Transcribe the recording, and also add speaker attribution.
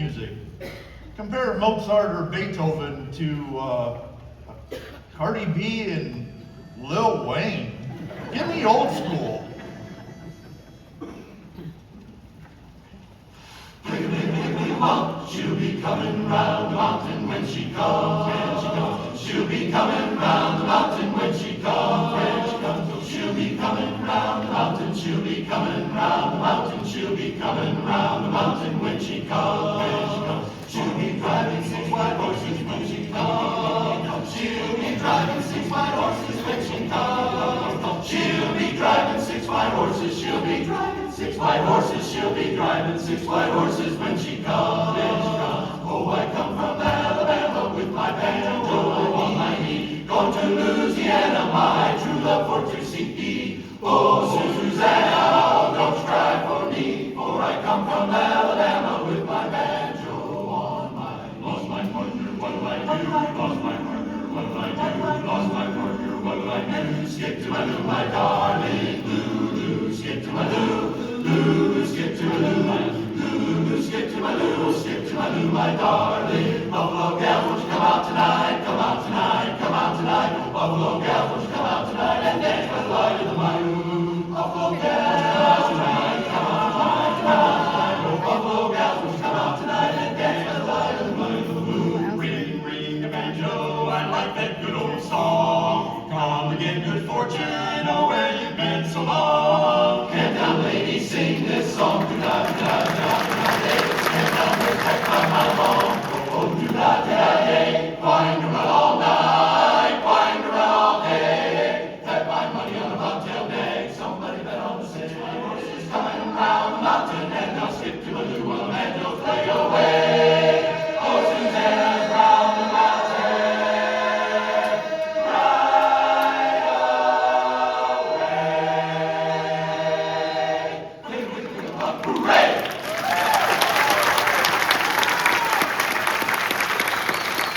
Speaker 1: music. Compare Mozart or Beethoven to Cardi B and Lil Wayne. Give me old school.
Speaker 2: She'll be coming round the mountain when she comes, when she comes. She'll be coming round the mountain when she comes, when she comes. She'll be coming round the mountain, she'll be coming round the mountain, she'll be coming round the mountain when she comes, when she comes. She'll be driving 6 white horses when she comes. She'll be driving 6 white horses when she comes. She'll be driving 6 white horses, she'll be driving 6 white horses, she'll be driving 6 white horses when she comes, when she comes. Oh, I come from Alabama with my banjo on my knee, going to Louisiana, my true love for to see. Oh, Susanna, don't cry for me, for I come from Alabama with my banjo on my knee. Lost my partner, what'll I do? Lost my partner, what'll I do? Lost my partner, what'll I do? Skip to my Lou, my darling, Lou, Lou, skip to my Lou, Lou, skip to my Lou, my Lou, skip to my Lou, skip to my Lou, my darling. Buffalo gal, won't you come out tonight? Come out tonight.